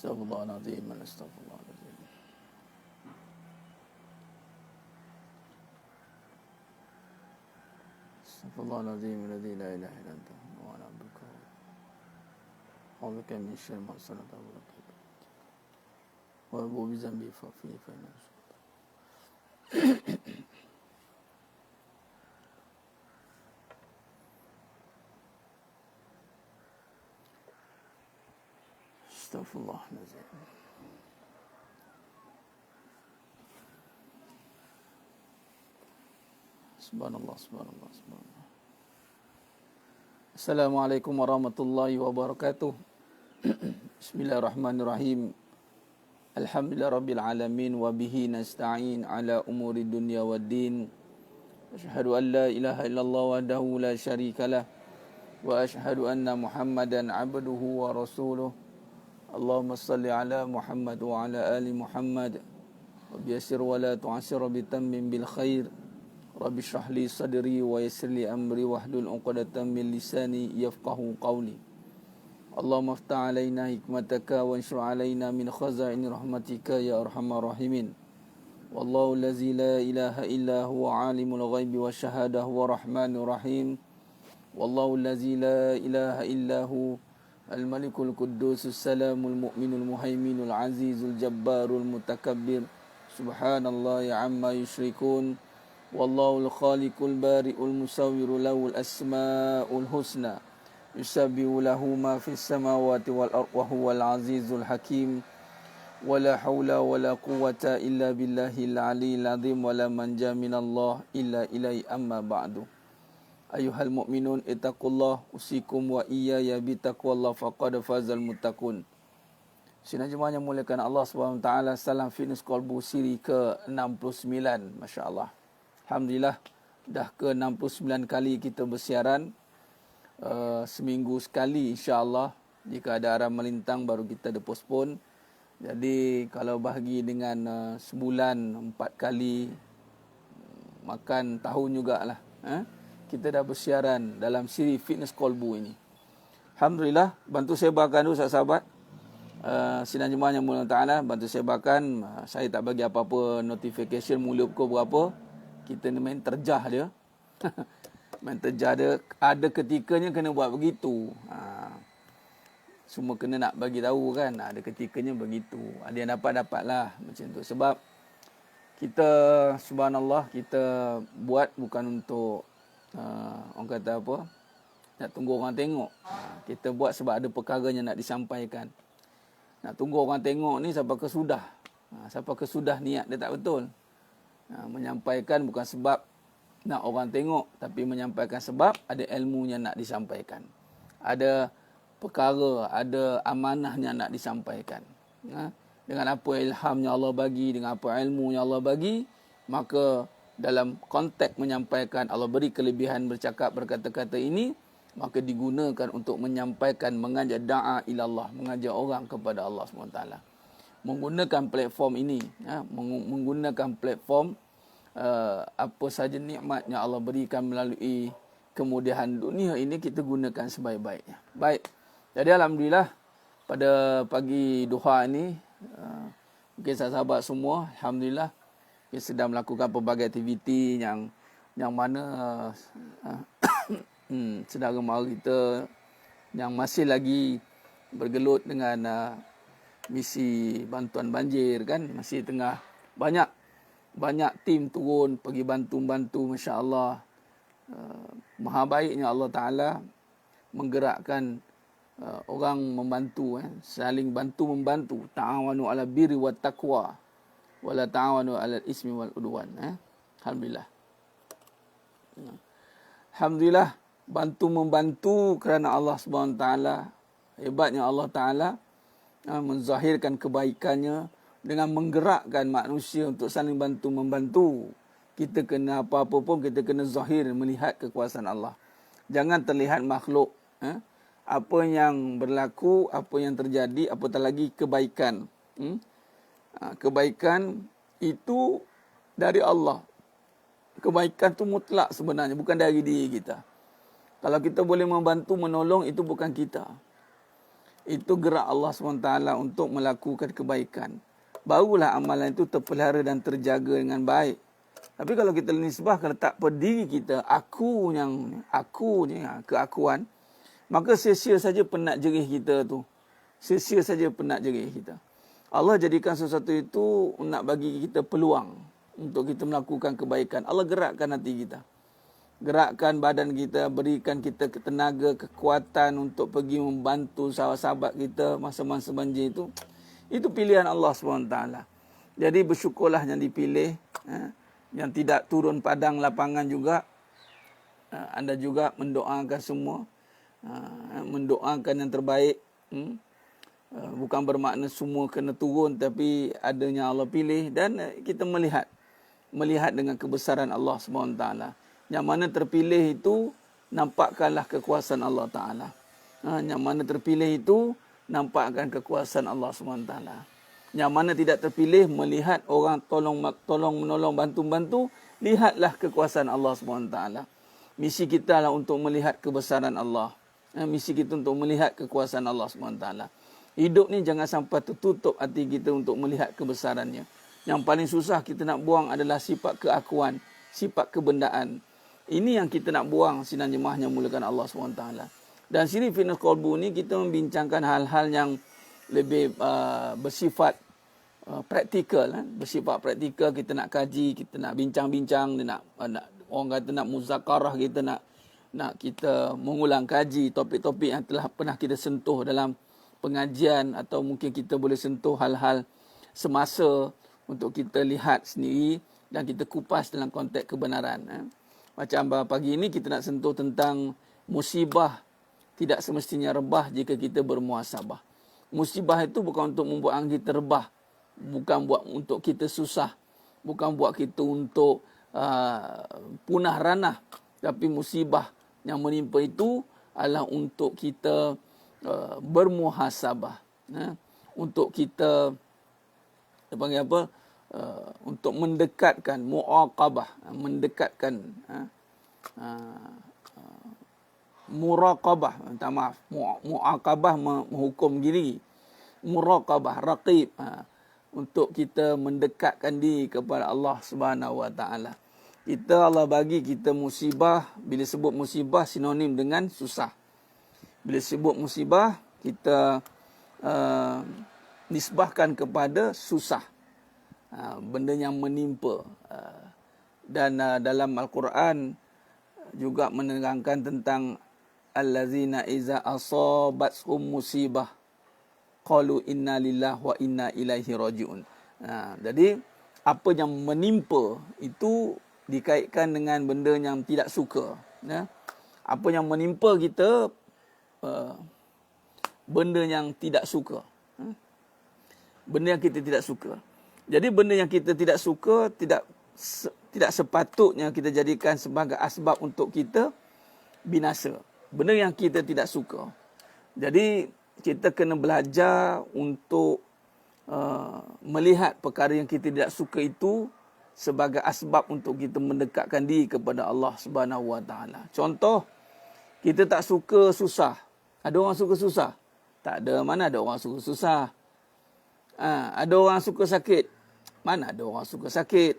Astaghfirullahaladzim. Astaghfirullahaladzim. Astaghfirullahaladzim. Alladzi la ilaha illa anta wa ana abduka wa bika min syarri ma sanata wa laka wa abu bi zambi fa fi Astaghfirullahaladzim. Subhanallah, subhanallah, subhanallah. Assalamualaikum warahmatullahi wabarakatuh. Bismillahirrahmanirrahim. Alhamdulillah rabbil alamin wa bihi nasta'in ala umuri dunya waddin. Asyhadu an la ilaha illallah wahdahu la syarikalah wa asyhadu anna Muhammadan abduhu wa rasuluh. Allahumma salli ala Muhammad wa ala ali Muhammad wa biyassir wa la tu'assir bitammim bil khair. Rabbi shrah li sadri wa yassir li amri wahlul 'uqdatam min lisani yafqahu qawli. Allahumma iftah 'alaina hikmataka wa anshur 'alaina min khaza'in rahmatika ya arhamar rahimin. Wallahu allazi la ilaha illa huwa 'alimul ghaibi wasyahadah wa rahmanur rahim. Wallahu allazi la ilaha illa hu al-malikul quddusus salamul mu'minul muhaiminul azizul jabbarul mutakabbir. Subhanallahi amma yusyrikun. Wallahul khaliqul bari'ul musawwiru lahul asma'ul husna. Yusabbihu lahu ma fis samawati wal ardi wa huwal azizul hakim. Wala haula wala quwwata illa billahil aliyyil azim wala manja minallah illa ilaihi amma ba'du. Ayuhal mu'minun ittaqullah usikum wa iyaya bitaqwallah faqad fazal muttaqun. Sidang jemaah yang muliakan Allah SWT, salam fitness qalbu siri ke-69, masya-Allah. Alhamdulillah dah ke-69 kali kita bersiaran. Seminggu sekali insya-Allah. Jika ada arah melintang baru kita ada postpone. Jadi kalau bahagi dengan sebulan 4 kali, makan tahun jugalah. Kita dah bersiaran dalam siri fitness qalbu ini. Alhamdulillah, bantu sebarkan dulu sahabat-sahabat. Sidang jemaah yang mulia ta'ala, bantu sebarkan. Saya tak bagi apa-apa notification mula pukul berapa. Kita ni main terjah dia. Main terjah dia. Ada ketikanya kena buat begitu. Semua kena nak bagi tahu kan. Ada ketikanya begitu. Ada yang dapat-dapatlah macam tu. Sebab kita, subhanallah, kita buat bukan untuk orang kata apa, nak tunggu orang tengok. Kita buat sebab ada perkara yang nak disampaikan. Nak tunggu orang tengok ni sampai ke sudah. Sampai ke sudah niat dia tak betul. Menyampaikan bukan sebab nak orang tengok, tapi menyampaikan sebab ada ilmu yang nak disampaikan. Ada perkara, ada amanah yang nak disampaikan. Dengan apa ilhamnya Allah bagi, dengan apa ilmu yang Allah bagi, maka dalam konteks menyampaikan, Allah beri kelebihan bercakap, berkata-kata ini, maka digunakan untuk menyampaikan, mengajak da'a ilallah, mengajak orang kepada Allah SWT. Menggunakan platform ini, menggunakan platform apa saja nikmat yang Allah berikan melalui kemudahan dunia ini, kita gunakan sebaik-baiknya. Baik, jadi Alhamdulillah pada pagi duha ini, mungkin sahabat semua, Alhamdulillah kita sedang melakukan pelbagai aktiviti yang mana saudara mara kita yang masih lagi bergelut dengan misi bantuan banjir kan, masih tengah banyak tim turun pergi bantu, masya-Allah. Maha baiknya Allah Taala menggerakkan orang membantu, saling bantu membantu. Ta'awanu 'ala birri wat taqwa wa la ta'awanu 'alal ismi wal udwan. Alhamdulillah. Alhamdulillah, bantu membantu kerana Allah Subhanahu taala. Hebatnya Allah Taala menzahirkan kebaikannya dengan menggerakkan manusia untuk saling bantu membantu. Kita kena apa-apa pun kita kena zahir melihat kekuasaan Allah. Jangan terlihat makhluk. Apa yang berlaku, apa yang terjadi, apatah lagi kebaikan. Kebaikan itu dari Allah. Kebaikan itu mutlak sebenarnya, bukan dari diri kita. Kalau kita boleh membantu, menolong, itu bukan kita. Itu gerak Allah SWT untuk melakukan kebaikan. Barulah amalan itu terpelihara dan terjaga dengan baik. Tapi kalau kita nisbahkan letak pada diri kita, aku ni, keakuan, maka sia-sia saja penat jerih kita tu. Sia-sia saja penat jerih kita. Allah jadikan sesuatu itu nak bagi kita peluang untuk kita melakukan kebaikan. Allah gerakkan hati kita. Gerakkan badan kita, berikan kita tenaga, kekuatan untuk pergi membantu sahabat-sahabat kita masa-masa banjir itu. Itu pilihan Allah SWT. Jadi bersyukurlah yang dipilih. Yang tidak turun padang lapangan juga. Anda juga mendoakan semua. Mendoakan yang terbaik. Bukan bermakna semua kena turun, tapi adanya Allah pilih. Dan kita melihat dengan kebesaran Allah SWT. Yang mana terpilih itu, nampakkanlah kekuasaan Allah Ta'ala. Yang mana terpilih itu, nampakkan kekuasaan Allah SWT. Yang mana tidak terpilih, melihat orang tolong menolong, bantu-bantu, lihatlah kekuasaan Allah SWT. Misi kita lah untuk melihat kebesaran Allah. Misi kita untuk melihat kekuasaan Allah SWT. Hidup ni jangan sampai tertutup hati kita untuk melihat kebesarannya. Yang paling susah kita nak buang adalah sifat keakuan, sifat kebendaan. Ini yang kita nak buang, sinan jemaah yang mulakan Allah SWT. Dan sini Fitness Qalbu ni kita membincangkan hal-hal yang lebih bersifat praktikal. Bersifat praktikal, kita nak kaji, kita nak bincang-bincang, nak orang kata nak muzakarah, kita nak kita mengulang kaji topik-topik yang telah pernah kita sentuh dalam pengajian, atau mungkin kita boleh sentuh hal-hal semasa untuk kita lihat sendiri dan kita kupas dalam konteks kebenaran. Macam pagi ini kita nak sentuh tentang musibah tidak semestinya rebah jika kita bermuhasabah. Musibah itu bukan untuk membuat kita rebah, bukan buat untuk kita susah, bukan buat kita untuk punah ranah, tapi musibah yang menimpa itu adalah untuk kita bermuhasabah, untuk kita panggil apa, untuk mendekatkan muaqabah, mendekatkan muraqabah, minta maaf, muaqabah menghukum diri, muraqabah raqib, untuk kita mendekatkan diri kepada Allah Subhanahu Wa Taala. Kita Allah bagi kita musibah, bila sebut musibah sinonim dengan susah. Bila sebut musibah kita nisbahkan kepada susah, benda yang menimpa. Dan dalam Al-Quran juga menerangkan tentang allazina iza asabathum musibah qalu inna lillahi wa inna ilaihi rajiun. Jadi apa yang menimpa itu dikaitkan dengan benda yang tidak suka. Apa yang menimpa kita, benda yang tidak suka. Benda yang kita tidak suka. Jadi benda yang kita tidak suka tidak sepatutnya kita jadikan sebagai asbab untuk kita binasa. Benda yang kita tidak suka. Jadi kita kena belajar untuk melihat perkara yang kita tidak suka itu sebagai asbab untuk kita mendekatkan diri kepada Allah Subhanahu Wa Taala. Contoh, kita tak suka susah. Ada orang suka susah? Tak ada. Mana ada orang suka susah? Ada orang suka sakit? Mana ada orang suka sakit?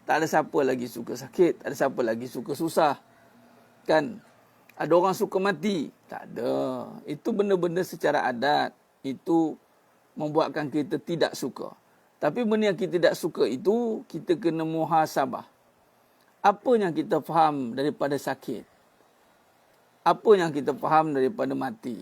Tak ada siapa lagi suka sakit. Tak ada siapa lagi suka susah. Kan? Ada orang suka mati? Tak ada. Itu benda-benda secara adat. Itu membuatkan kita tidak suka. Tapi benda yang kita tidak suka itu, kita kena muhasabah. Apa yang kita faham daripada sakit? Apa yang kita faham daripada mati?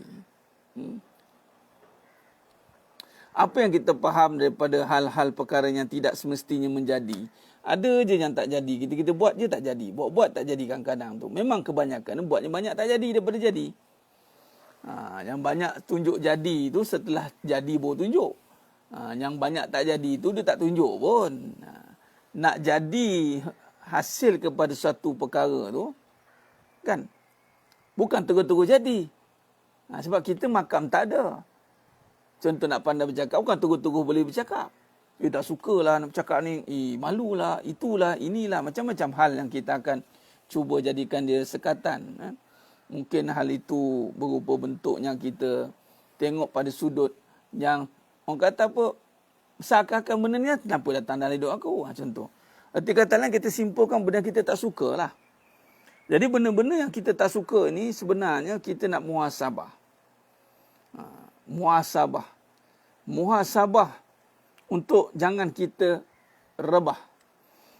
Apa yang kita faham daripada hal-hal perkara yang tidak semestinya menjadi? Ada je yang tak jadi. Kita buat je tak jadi. Buat tak jadi kadang-kadang tu. Memang kebanyakan buatnya banyak tak jadi daripada jadi. Yang banyak tunjuk jadi tu setelah jadi baru tunjuk. Yang banyak tak jadi tu dia tak tunjuk pun. Nak jadi hasil kepada suatu perkara tu, kan? Bukan terus-terus jadi. Sebab kita makam tak ada. Contoh nak pandai bercakap, bukan terus-terus boleh bercakap. Tak sukalah nak bercakap ni, malulah, itulah, inilah. Macam-macam hal yang kita akan cuba jadikan dia sekatan. Mungkin hal itu berupa bentuk yang kita tengok pada sudut yang orang kata apa, seakan-akan benda ni kenapa datang dalam hidup aku, macam tu. Arti kata lain, kita simpulkan benda kita tak suka lah. Jadi benda-benda yang kita tak suka ni sebenarnya kita nak muhasabah. Muhasabah untuk jangan kita rebah.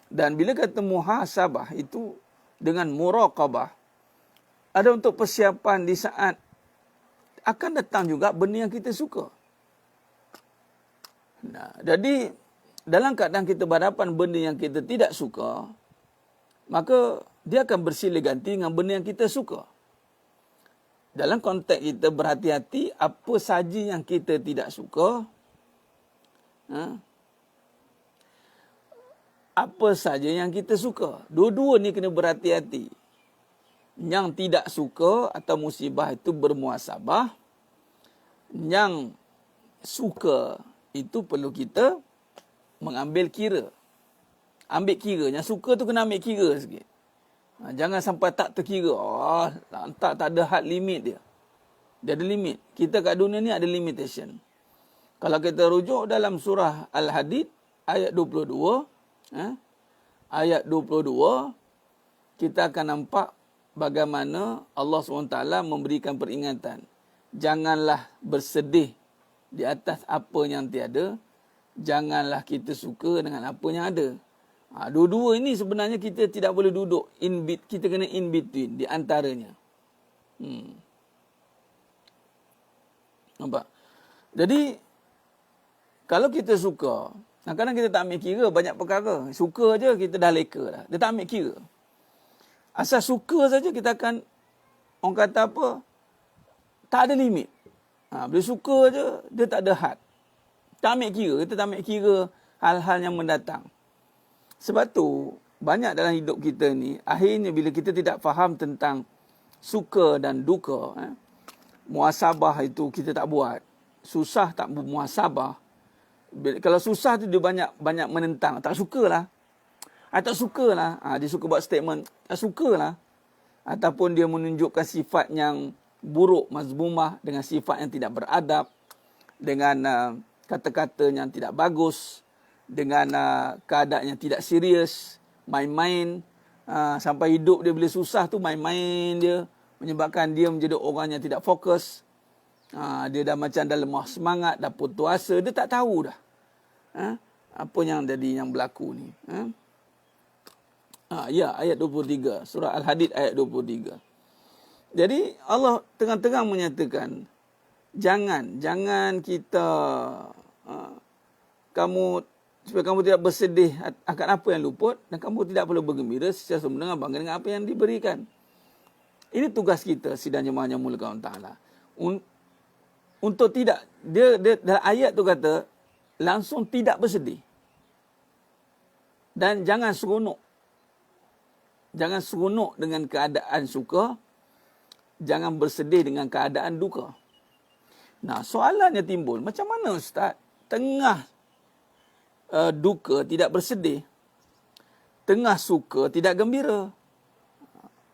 Dan bila kata muhasabah itu dengan muraqabah, ada untuk persiapan di saat akan datang juga benda yang kita suka. Nah, jadi dalam keadaan kita berhadapan benda yang kita tidak suka, maka dia akan bersilih ganti dengan benda yang kita suka. Dalam konteks kita berhati-hati apa saja yang kita tidak suka, apa saja yang kita suka. Dua-dua ni kena berhati-hati. Yang tidak suka atau musibah itu bermuhasabah. Yang suka itu perlu kita mengambil kira. Ambil kira. Yang suka tu kena ambil kira sikit. Jangan sampai tak terkira. Tak ada had limit dia. Dia ada limit. Kita kat dunia ni ada limitation. Kalau kita rujuk dalam surah Al-Hadid ayat 22, ayat 22, kita akan nampak bagaimana Allah SWT memberikan peringatan. Janganlah bersedih di atas apa yang tiada. Janganlah kita suka dengan apa yang ada. Dua-dua ini sebenarnya kita tidak boleh duduk. Kita kena in between, di antaranya. Nampak? Jadi, kalau kita suka, kadang-kadang kita tak ambil kira banyak perkara. Suka je kita dah leka dah. Dia tak ambil kira. Asal suka saja kita akan, orang kata apa, tak ada limit. Bila suka je, dia tak ada had. Tak ambil kira. Kita tak ambil kira hal-hal yang mendatang. Sebab tu, banyak dalam hidup kita ni, akhirnya bila kita tidak faham tentang suka dan duka, muhasabah itu kita tak buat. Susah tak bermuhasabah. Kalau susah tu dia banyak menentang. Tak sukalah. Tak sukalah. Dia suka buat statement. Tak sukalah. Ataupun dia menunjukkan sifat yang buruk, mazmumah, dengan sifat yang tidak beradab, dengan kata-kata yang tidak bagus, dengan keadaan yang tidak serius, main-main, sampai hidup dia bila susah tu main-main dia, menyebabkan dia menjadi orang yang tidak fokus. Dia dah macam dah lemah semangat, dah putus asa, dia tak tahu dah apa yang jadi yang berlaku ni. Ayat 23, surah Al-Hadid ayat 23. Jadi Allah terang-terang menyatakan, jangan kita supaya kamu tidak bersedih akan apa yang luput, dan kamu tidak perlu bergembira secara semenengah bangga dengan apa yang diberikan. Ini tugas kita, sidang jemaah yang mulakan Allah Ta'ala. Untuk tidak, dia dalam ayat tu kata, langsung tidak bersedih. Dan jangan seronok. Jangan seronok dengan keadaan suka. Jangan bersedih dengan keadaan duka. Nah, soalannya timbul, macam mana Ustaz? Tengah duka tidak bersedih, tengah suka tidak gembira.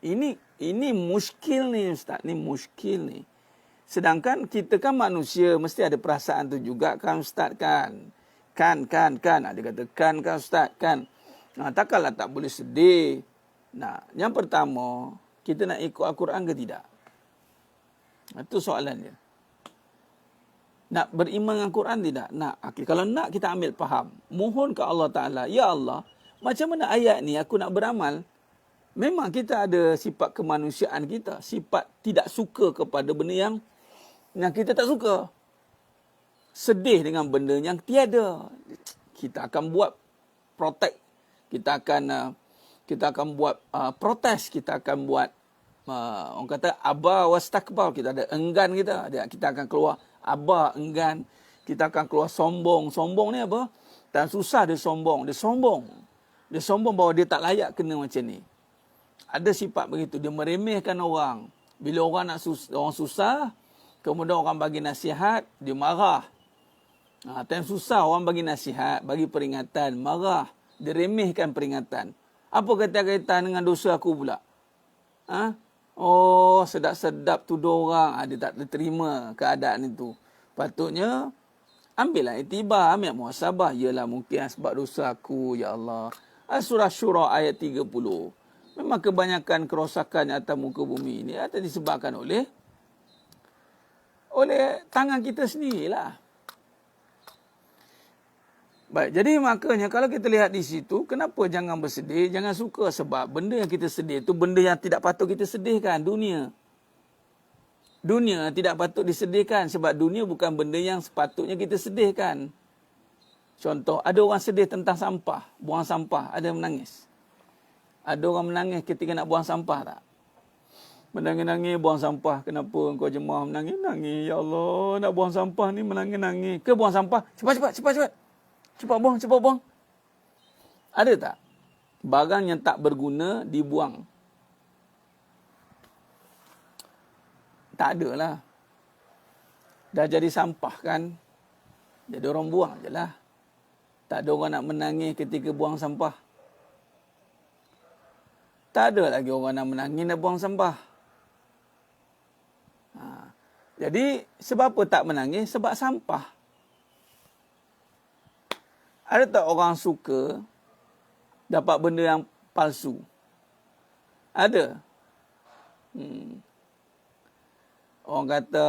Ini muskil ni Ustaz, ni muskil ni. Sedangkan kita kan manusia, mesti ada perasaan tu juga kan Ustaz kan. Kan. Dia kata kan Ustaz kan. Takkanlah tak boleh sedih. Yang pertama, kita nak ikut Al-Quran ke tidak? Itu soalannya. Nak beriman dengan Quran tidak? Nak. Okay. Kalau nak, kita ambil faham. Mohon ke Allah Ta'ala, ya Allah, macam mana ayat ni aku nak beramal? Memang kita ada sifat kemanusiaan kita. Sifat tidak suka kepada benda yang kita tak suka. Sedih dengan benda yang tiada. Kita akan buat protect. Kita akan buat protes. Kita akan buat, orang kata, aba wastakbar. Kita ada enggan kita. Kita akan keluar aba, enggan. Kita akan keluar sombong. Sombong ni apa? Dan susah dia sombong. Dia sombong bahawa dia tak layak kena macam ni. Ada sifat begitu. Dia meremehkan orang. Bila orang orang susah, kemudian orang bagi nasihat, dia marah. Time susah orang bagi nasihat, bagi peringatan, marah. Dia remehkan peringatan. Apa kaitan dengan dosa aku pula? Oh, sedap-sedap tuduh orang. Dia tak terima keadaan itu. Patutnya, ambillah iktibar, ambil muhasabah. Yalah, mungkin sebab dosa aku, ya Allah. Surah Syura ayat 30. Memang kebanyakan kerosakan atas muka bumi ini disebabkan oleh tangan kita sendirilah. Baik, jadi makanya kalau kita lihat di situ, kenapa jangan bersedih, jangan suka, sebab benda yang kita sedih itu benda yang tidak patut kita sedihkan, dunia. Dunia tidak patut disedihkan sebab dunia bukan benda yang sepatutnya kita sedihkan. Contoh, ada orang sedih tentang sampah, buang sampah, ada yang menangis. Ada orang menangis ketika nak buang sampah tak? Menangis-nangis buang sampah. Kenapa engkau jemaah menangis-nangis? Ya Allah, nak buang sampah ni menangis-nangis. Ke buang sampah? Cepat. Cepat buang. Ada tak? Barang yang tak berguna dibuang. Tak ada lah. Dah jadi sampah kan? Jadi orang buang je lah. Tak ada orang nak menangis ketika buang sampah. Tak ada lagi orang nak menangis nak buang sampah. Jadi, sebab apa tak menangis? Sebab sampah. Ada tak orang suka dapat benda yang palsu? Ada. Orang kata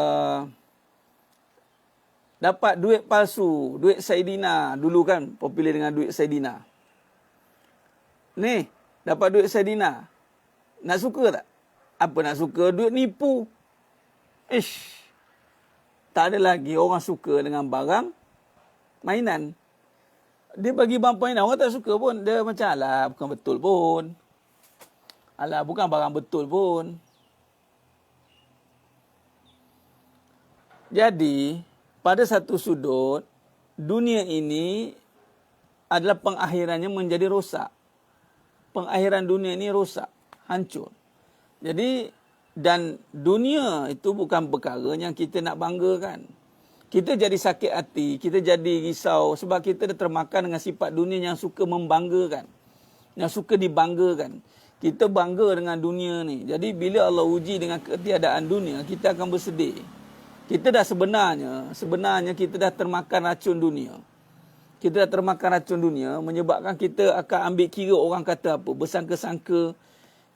dapat duit palsu, duit Saidina. Dulu kan popular dengan duit Saidina. Ni, dapat duit Saidina. Nak suka tak? Apa nak suka? Duit nipu. Tak ada lagi orang suka dengan barang mainan. Dia bagi barang mainan, orang tak suka pun. Dia macam, alah, bukan betul pun. Alah, bukan barang betul pun. Jadi, pada satu sudut, dunia ini adalah pengakhirannya menjadi rosak. Pengakhiran dunia ini rosak, hancur. Jadi, dan dunia itu bukan perkara yang kita nak banggakan. Kita jadi sakit hati, kita jadi risau sebab kita dah termakan dengan sifat dunia yang suka membanggakan. Yang suka dibanggakan. Kita bangga dengan dunia ni. Jadi bila Allah uji dengan ketiadaan dunia, kita akan bersedih. Kita dah sebenarnya kita dah termakan racun dunia. Kita dah termakan racun dunia menyebabkan kita akan ambil kira orang kata apa, bersangka-sangka.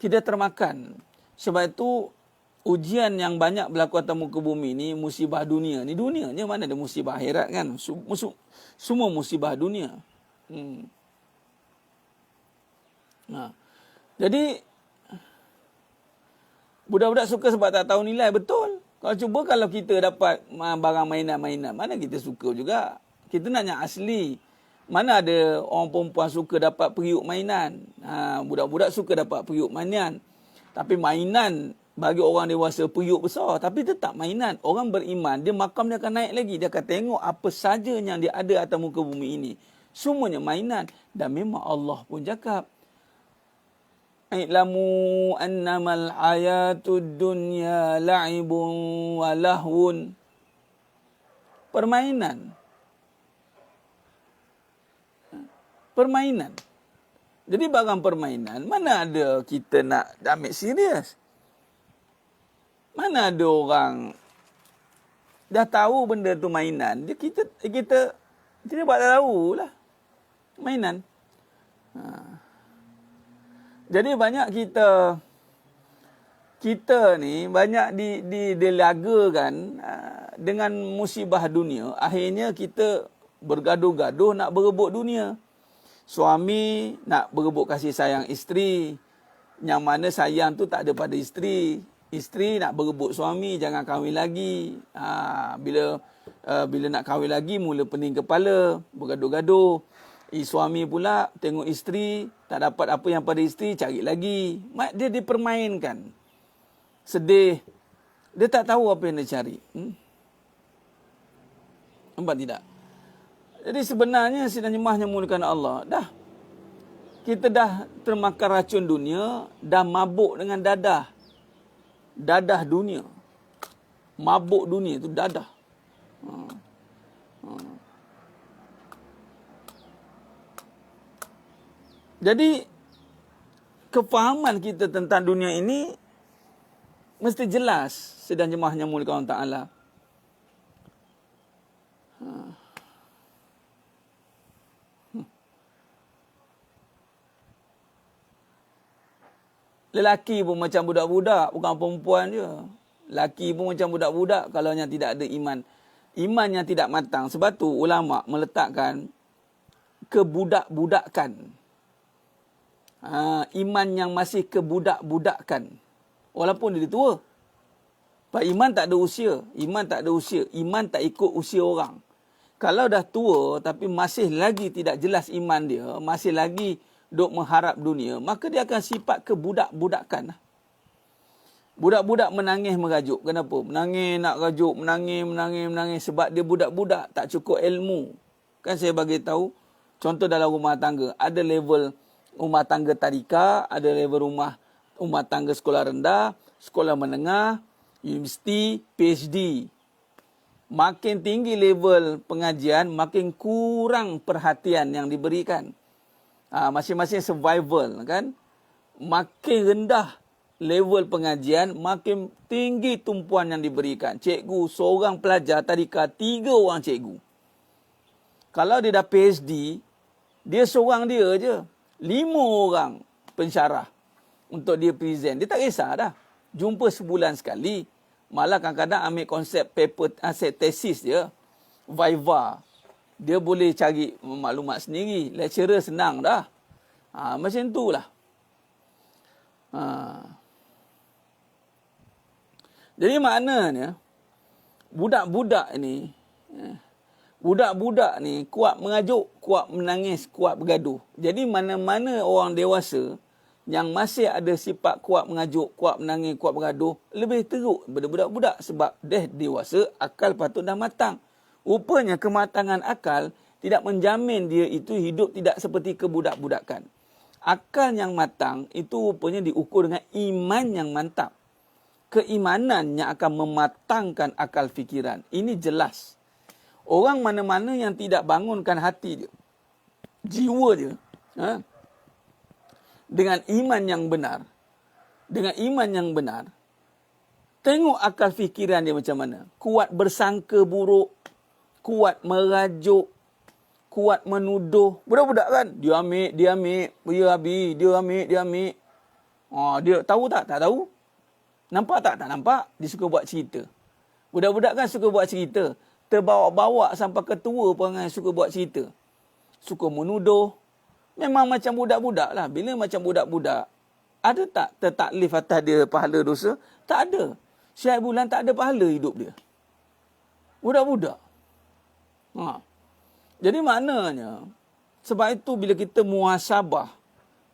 Kita termakan. Sebab itu ujian yang banyak berlaku atas muka bumi ni, musibah dunia ni. Dunianya mana ada musibah akhirat kan? Semua musibah dunia. Jadi budak-budak suka sebab tak tahu nilai. Betul. Kalau kita dapat barang mainan-mainan, mana kita suka juga. Kita nak yang asli. Mana ada orang perempuan suka dapat periuk mainan. Budak-budak suka dapat periuk mainan. Tapi mainan bagi orang dewasa periuk besar. Tapi tetap mainan. Orang beriman, dia makam dia akan naik lagi. Dia akan tengok apa saja yang dia ada atas muka bumi ini. Semuanya mainan. Dan memang Allah pun cakap, "I'lamu annamal hayatud dunya la'ibun wa lahwun." Permainan. Jadi barang permainan, mana ada kita nak ambil serius? Mana ada orang dah tahu benda tu mainan, kita buat tak tahu lah. Mainan. Jadi banyak kita ni banyak dilagakan dengan musibah dunia. Akhirnya kita bergaduh-gaduh nak berebut dunia. Suami nak berebut kasih sayang isteri, yang mana sayang tu tak ada pada isteri. Isteri nak berebut suami, jangan kahwin lagi. Bila nak kahwin lagi, mula pening kepala, bergaduh-gaduh. Suami pula tengok isteri, tak dapat apa yang pada isteri, cari lagi. Dia dipermainkan. Sedih. Dia tak tahu apa yang dia cari. Nampak tidak? Jadi sebenarnya sidang jemaah yang mulakan Allah, kita dah termakan racun dunia, dah mabuk dengan dadah. Dadah dunia. Mabuk dunia itu dadah. Jadi kefahaman kita tentang dunia ini Mesti jelas sedang jemaahnya mulia Allah Ta'ala. Lelaki pun macam budak-budak, bukan perempuan je. Lelaki pun macam budak-budak kalau yang tidak ada iman. Iman yang tidak matang. Sebab tu ulama meletakkan kebudak-budakan. Iman yang masih kebudak-budakan. Walaupun dia tua. Pak iman tak ada usia. Iman tak ada usia. Iman tak ikut usia orang. Kalau dah tua tapi masih lagi tidak jelas iman dia, masih lagi duk mengharap dunia, maka dia akan sifat kebudak-budakan. Budak-budak menangis merajuk. Kenapa? Menangis nak rajuk, menangis. Sebab dia budak-budak, tak cukup ilmu. Kan saya bagi tahu, contoh dalam rumah tangga, ada level rumah tangga tadika, ada level rumah tangga sekolah rendah, sekolah menengah, universiti, PhD. Makin tinggi level pengajian, makin kurang perhatian yang diberikan. Masing-masing survival, kan? Makin rendah level pengajian, makin tinggi tumpuan yang diberikan. Cikgu, seorang pelajar tadika, 3 orang cikgu. Kalau dia dah PhD, dia seorang dia je. 5 orang pensyarah untuk dia present. Dia tak kisah dah. Jumpa sebulan sekali. Malah kadang-kadang ambil konsep paper, tesis dia. Viva. Dia boleh cari maklumat sendiri. Lecturer senang dah. Macam tu lah. Jadi maknanya, budak-budak ni kuat mengajuk, kuat menangis, kuat bergaduh. Jadi mana-mana orang dewasa yang masih ada sifat kuat mengajuk, kuat menangis, kuat bergaduh, lebih teruk daripada budak-budak. Sebab dah dewasa, akal patut dah matang. Rupanya kematangan akal tidak menjamin dia itu hidup tidak seperti kebudak-budakan. Akal yang matang itu rupanya diukur dengan iman yang mantap. Keimanan yang akan mematangkan akal fikiran. Ini jelas. Orang mana-mana yang tidak bangunkan hati dia, jiwa dia, dengan iman yang benar, tengok akal fikiran dia macam mana. Kuat bersangka buruk, kuat merajuk, kuat menuduh. Budak-budak kan, dia ambil, dia habis, dia ambil. Dia tahu tak? Tak tahu. Nampak tak? Tak nampak. Dia suka buat cerita. Budak-budak kan suka buat cerita. Terbawa-bawa sampai ketua perangai suka buat cerita. Suka menuduh. Memang macam budak-budak lah. Bila macam budak-budak, ada tak tertaklif atas dia pahala dosa? Tak ada. Syed Bulan tak ada pahala hidup dia. Budak-budak. Jadi maknanya, sebab itu bila kita muhasabah,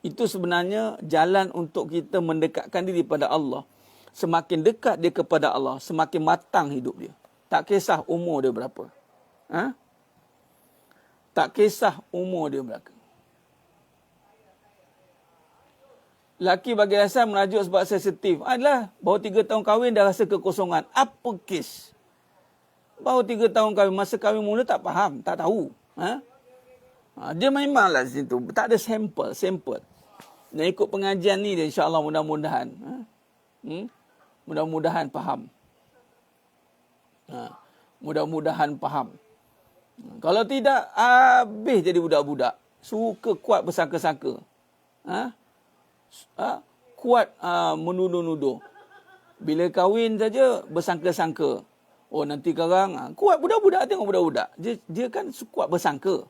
itu sebenarnya jalan untuk kita mendekatkan diri pada Allah. Semakin dekat dia kepada Allah, semakin matang hidup dia. Tak kisah umur dia berapa. Tak kisah umur dia berapa. Laki bagi rasa merajuk sebab sensitif. Adalah, baru 3 tahun kahwin dah rasa kekosongan. Apa kes? Baru 3 tahun kahwin, masa kahwin mula tak faham, tak tahu. Dia memanglah di situ. Tak ada sampel. Dan ikut pengajian ni dia, insyaAllah mudah-mudahan. Mudah-mudahan faham. Mudah-mudahan faham. Kalau tidak, habis jadi budak-budak. Suka kuat bersangka-sangka. Kuat menuduh-nuduh. Bila kahwin saja bersangka-sangka. Oh nanti sekarang kuat budak-budak, tengok budak-budak. Dia kan kuat bersangka.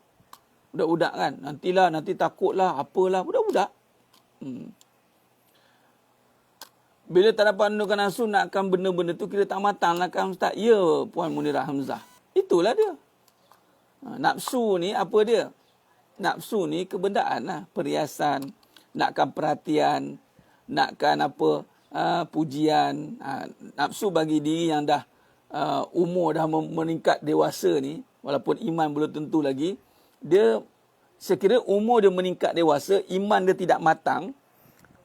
Budak-budak kan. Nanti takutlah, apalah. Budak-budak. Bila tak dapat menundukkan nafsu, nakkan benda-benda tu kita tak matang lah kan Ustaz. Ya, Puan Munirah Hamzah. Itulah dia. Nafsu ni apa dia? Nafsu ni kebendaan lah. Perhiasan, nakkan perhatian, nakkan apa, pujian. Nafsu bagi diri yang dah umur dah meningkat dewasa ni, walaupun iman belum tentu lagi, dia sekira umur dia meningkat dewasa, iman dia tidak matang,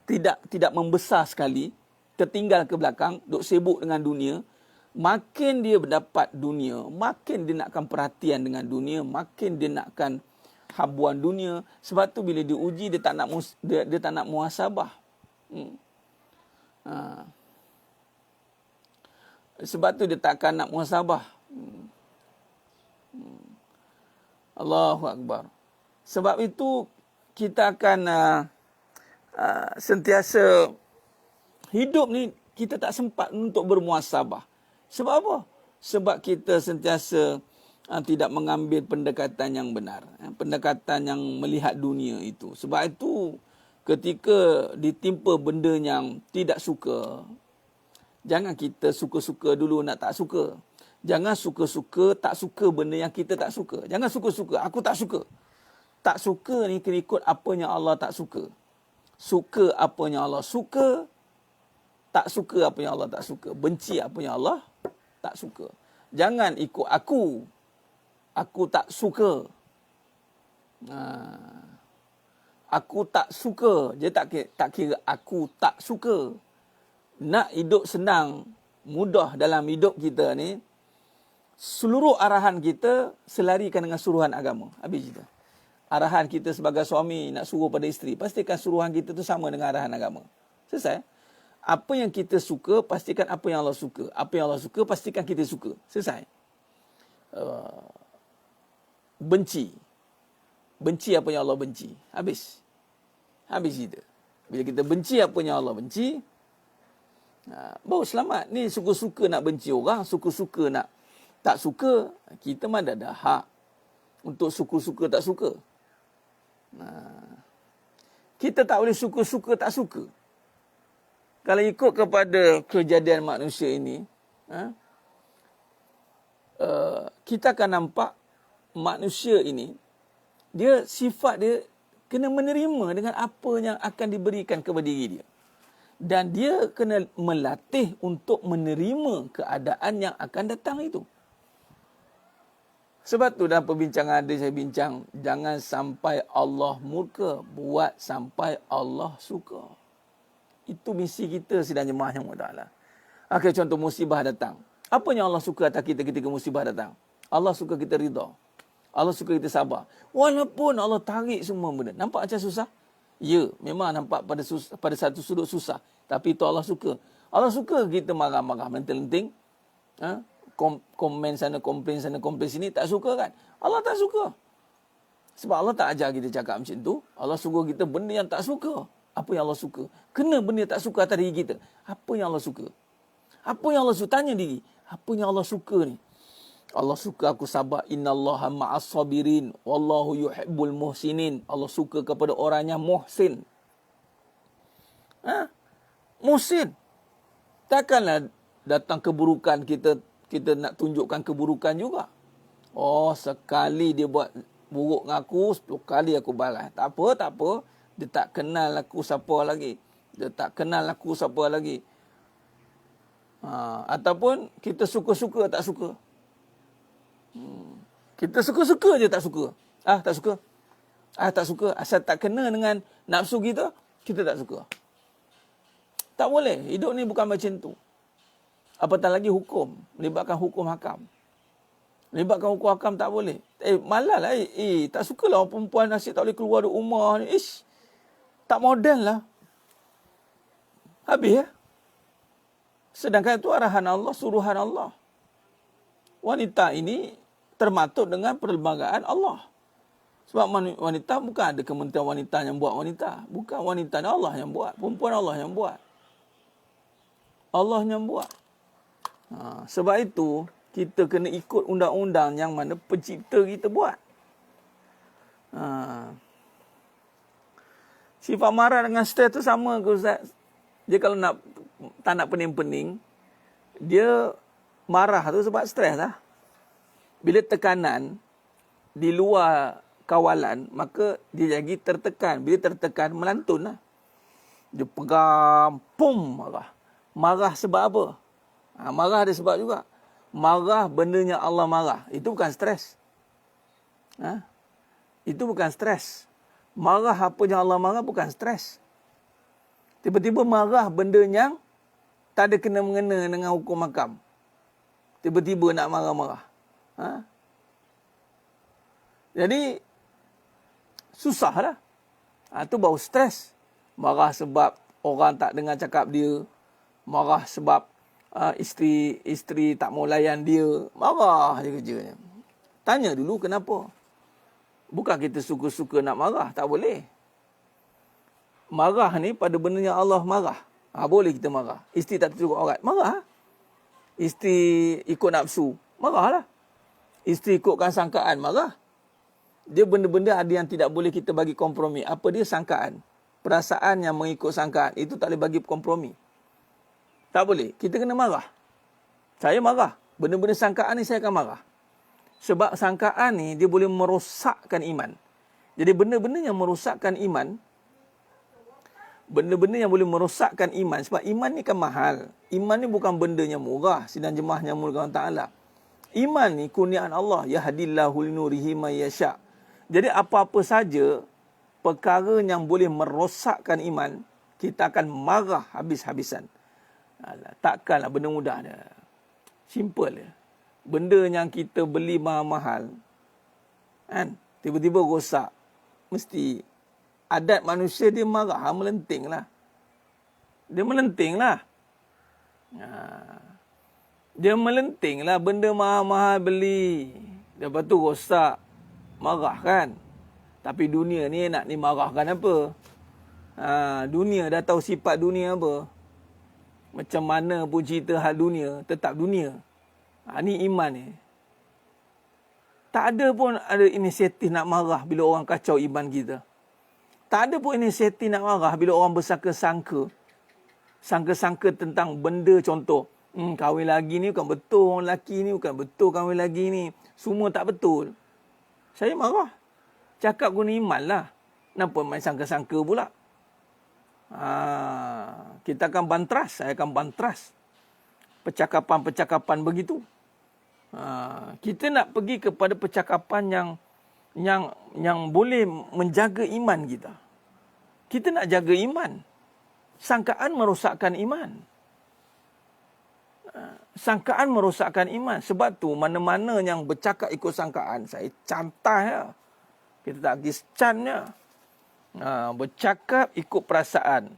tidak membesar sekali, tertinggal ke belakang, duk sibuk dengan dunia, makin dia mendapat dunia, makin dia nakkan perhatian dengan dunia, makin dia nakkan habuan dunia. Sebab tu bila diuji dia tak nak muhasabah. Sebab tu dia takkan nak muhasabah. Allahu Akbar. Sebab itu kita akan sentiasa hidup ni kita tak sempat untuk bermuhasabah. Sebab apa? Sebab kita sentiasa tidak mengambil pendekatan yang benar. Pendekatan yang melihat dunia itu. Sebab itu ketika ditimpa benda yang tidak suka, jangan kita suka-suka dulu nak tak suka. Jangan suka-suka tak suka benda yang kita tak suka. Jangan suka-suka, aku tak suka. Tak suka ni kena ikut apa yang Allah tak suka. Suka apa yang Allah suka. Tak suka apa yang Allah tak suka. Benci apa yang Allah tak suka. Jangan ikut aku. Aku tak suka. Aku tak suka. Dia tak kira aku tak suka. Nak hidup senang, mudah dalam hidup kita ni, seluruh arahan kita selarikan dengan suruhan agama. Habis cerita. Arahan kita sebagai suami nak suruh pada isteri, pastikan suruhan kita tu sama dengan arahan agama. Selesai. Apa yang kita suka, pastikan apa yang Allah suka. Apa yang Allah suka, pastikan kita suka. Selesai. Benci. Benci apa yang Allah benci. Habis. Habis cerita. Bila kita benci apa yang Allah benci, baru selamat. Ni suka-suka nak benci orang, suka-suka nak tak suka, kita mana ada hak untuk suka-suka tak suka. Kita tak boleh suka-suka tak suka. Kalau ikut kepada kejadian manusia ini, kita akan nampak manusia ini, dia sifat dia kena menerima dengan apa yang akan diberikan kepada diri dia. Dan dia kena melatih untuk menerima keadaan yang akan datang itu. Sebab tu dalam perbincangan ada saya bincang, jangan sampai Allah murka, buat sampai Allah suka. Itu misi kita sedang jemaah yang mudah. Okey, contoh musibah datang. Apa yang Allah suka atas kita ketika musibah datang? Allah suka kita rida. Allah suka kita sabar. Walaupun Allah tarik semua benda. Nampak macam susah? Ya, memang nampak pada satu sudut susah. Tapi itu Allah suka. Allah suka kita marah-marah, melenting-lenting. Komen sana, komplain sana, komplain sini. Tak suka kan? Allah tak suka. Sebab Allah tak ajar kita cakap macam tu. Allah suruh kita benda yang tak suka. Apa yang Allah suka? Kena benda yang tak suka atas diri kita. Apa yang Allah suka? Apa yang Allah suka? Tanya diri. Apa yang Allah suka ni? Allah suka aku sabar. Innallaha ma'as sabirin. Wallahu yuhibbul muhsinin. Allah suka kepada orang yang muhsin. Muhsin. Takkanlah datang keburukan kita nak tunjukkan keburukan juga. Oh, sekali dia buat buruk dengan aku, 10 kali aku balas. Tak apa. Dia tak kenal aku siapa lagi. Ataupun kita suka-suka tak suka. Kita suka-suka je tak suka. Tak suka. Tak suka. Asal tak kena dengan nafsu kita, kita tak suka. Tak boleh. Hidup ni bukan macam tu. Apatah lagi hukum. Melibatkan hukum hakam. Melibatkan hukum hakam tak boleh. Malah lah. Tak sukalah orang perempuan asyik tak boleh keluar dari rumah ni. Tak modern lah. Habis ya. Sedangkan itu arahan Allah, suruhan Allah. Wanita ini termaktub dengan perlembagaan Allah. Sebab wanita bukan ada kementerian wanita yang buat wanita. Bukan wanita ni Allah yang buat. Perempuan Allah yang buat. Allah yang buat. Sebab itu, kita kena ikut undang-undang yang mana pencipta kita buat. Sifat marah dengan stres tu sama ke Ustaz? Dia kalau tak nak pening-pening, dia marah tu sebab stres lah. Bila tekanan di luar kawalan, maka dia lagi tertekan. Bila tertekan, melantun lah. Dia pegang, pum, marah. Marah sebab apa? Marah ada sebab juga. Marah bendanya Allah marah. Itu bukan stres. Itu bukan stres. Marah apa yang Allah marah bukan stres. Tiba-tiba marah benda yang tak ada kena-mengena dengan hukum hakam. Tiba-tiba nak marah-marah. Jadi, susah lah. Itu baru stres. Marah sebab orang tak dengar cakap dia. Marah sebab isteri tak mau layan dia, marah je kerjanya. Tanya dulu kenapa. Bukan kita suka-suka nak marah, tak boleh. Marah ni pada benda yang Allah marah. Boleh kita marah. Isteri tak cukup aurat, marah. Isteri ikut nafsu, marahlah. Isteri ikutkan sangkaan, marah. Dia benda-benda ada yang tidak boleh kita bagi kompromi. Apa dia? Sangkaan. Perasaan yang mengikut sangkaan, itu tak boleh bagi kompromi. Tak boleh. Kita kena marah. Saya marah. Benda-benda sangkaan ni saya akan marah. Sebab sangkaan ni dia boleh merosakkan iman. Jadi benda-benda yang merosakkan iman, benda-benda yang boleh merosakkan iman, sebab iman ni kan mahal. Iman ni bukan benda yang murah. Sidang jemaah yang mulia Ta'ala. Iman ni kurniaan Allah. Yahdillahu linurihi may yasha'. Jadi apa-apa saja perkara yang boleh merosakkan iman, kita akan marah habis-habisan. Takkanlah benda mudah dia. Simple dia. Benda yang kita beli mahal-mahal, kan, tiba-tiba rosak. Mesti adat manusia dia marah, melenting lah. Dia melenting lah. Dia melenting lah, benda mahal-mahal beli. Lepas tu rosak. Marah kan. Tapi dunia ni nak dimarahkan apa? Dunia dah tahu sifat dunia apa. Macam mana pun cerita hal dunia, tetap dunia. Ni iman ni. Tak ada pun ada inisiatif nak marah bila orang kacau iman kita. Tak ada pun inisiatif nak marah bila orang bersangka-sangka. Sangka-sangka tentang benda, contoh. Kahwin lagi ni bukan betul, orang lelaki ni bukan betul kahwin lagi ni. Semua tak betul. Saya marah. Cakap guna iman lah. Kenapa main sangka-sangka pula? Kita akan bantras. Saya akan bantras percakapan-percakapan begitu. Kita nak pergi kepada percakapan yang boleh menjaga iman kita. Kita nak jaga iman. Sangkaan merosakkan iman. Sangkaan merosakkan iman. Sebab tu mana-mana yang bercakap ikut sangkaan, saya cantai ya. Kita tak pergi secannya. Bercakap ikut perasaan,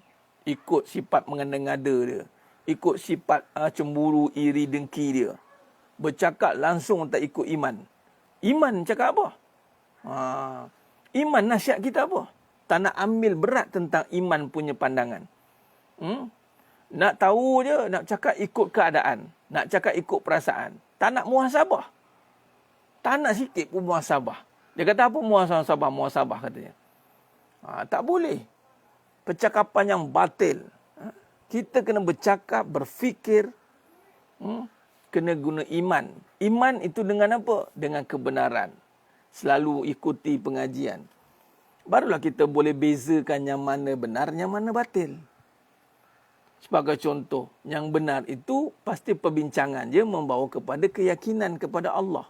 ikut sifat mengada-ngada dia, ikut sifat cemburu, iri, dengki dia. Bercakap langsung tak ikut iman. Iman cakap apa? Iman nasihat kita apa? Tak nak ambil berat tentang iman punya pandangan. Nak tahu je, nak cakap ikut keadaan, nak cakap ikut perasaan. Tak nak muhasabah. Tak nak sikit pun muhasabah. Dia kata apa muhasabah? Muhasabah katanya. Tak boleh. Percakapan yang batil. Kita kena bercakap, berfikir. Kena guna iman. Iman itu dengan apa? Dengan kebenaran. Selalu ikuti pengajian. Barulah kita boleh bezakan yang mana benar, yang mana batil. Sebagai contoh, yang benar itu pasti perbincangan dia membawa kepada keyakinan kepada Allah.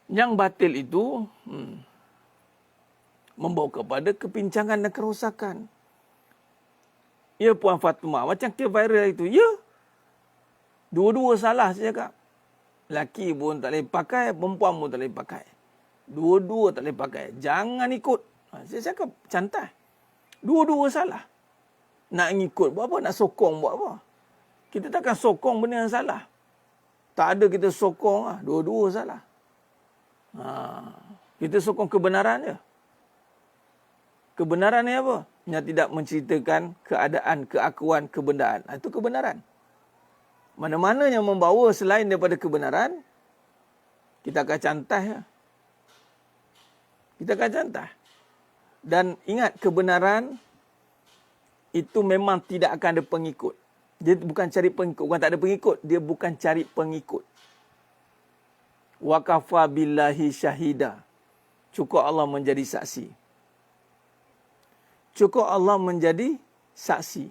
Yang batil itu membawa kepada kepincangan dan kerosakan. Ya Puan Fatimah, macam kes viral itu. Ya, dua-dua salah saya cakap. Laki pun tak boleh pakai, perempuan pun tak boleh pakai. Dua-dua tak boleh pakai. Jangan ikut. Saya cakap cantai. Dua-dua salah. Nak ngikut buat apa? Nak sokong buat apa? Kita takkan sokong benda yang salah. Tak ada kita sokong lah. Dua-dua salah. Kita sokong kebenaran je. Kebenaran ni apa? Yang tidak menceritakan keadaan, keakuan, kebendaan. Itu kebenaran. Mana-mana yang membawa selain daripada kebenaran, kita akan cantai. Kita akan cantai. Dan ingat, kebenaran itu memang tidak akan ada pengikut. Dia bukan cari pengikut. Bukan tak ada pengikut. Dia bukan cari pengikut. Wa kafa billahi syahida. Cukup Allah menjadi saksi. Cukup Allah menjadi saksi.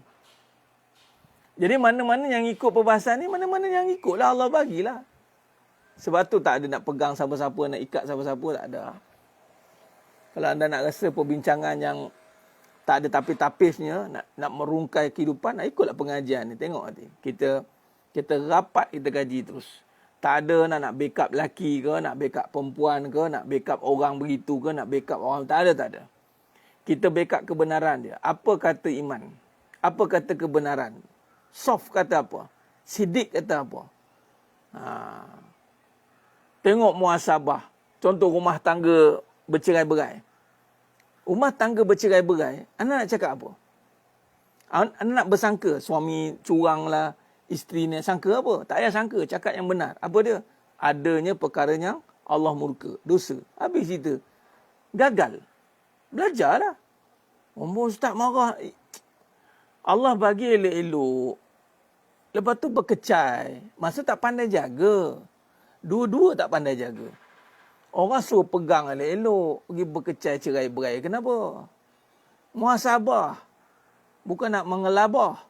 Jadi mana-mana yang ikut perbahasan ni, mana-mana yang ikutlah Allah bagilah. Sebab tu tak ada nak pegang siapa-siapa, nak ikat siapa-siapa, tak ada. Kalau anda nak rasa perbincangan yang tak ada tapis-tapisnya, nak merungkai kehidupan, ikutlah pengajian ni. Tengok nanti. Kita rapat, kita kaji terus. Tak ada nak backup lelaki ke, nak backup perempuan ke, nak backup orang begitu ke, nak backup orang. Tak ada. Kita backup kebenaran dia. Apa kata iman? Apa kata kebenaran? Soft kata apa? Sidik kata apa? Tengok muhasabah. Contoh rumah tangga bercerai-berai. Rumah tangga bercerai-berai, anak nak cakap apa? Anak nak bersangka suami curang lah, isteri ni sangka apa? Tak payah sangka, cakap yang benar. Apa dia? Adanya perkara yang Allah murka, dosa. Habis cerita. Gagal. Belajarlah. Ustaz marah. Allah bagi elok-elok. Lepas tu berkecai. Masa tak pandai jaga. Dua-dua tak pandai jaga. Orang suruh pegang elok-elok. Pergi berkecai cerai-berai. Kenapa? Muhasabah. Bukan nak mengelabah.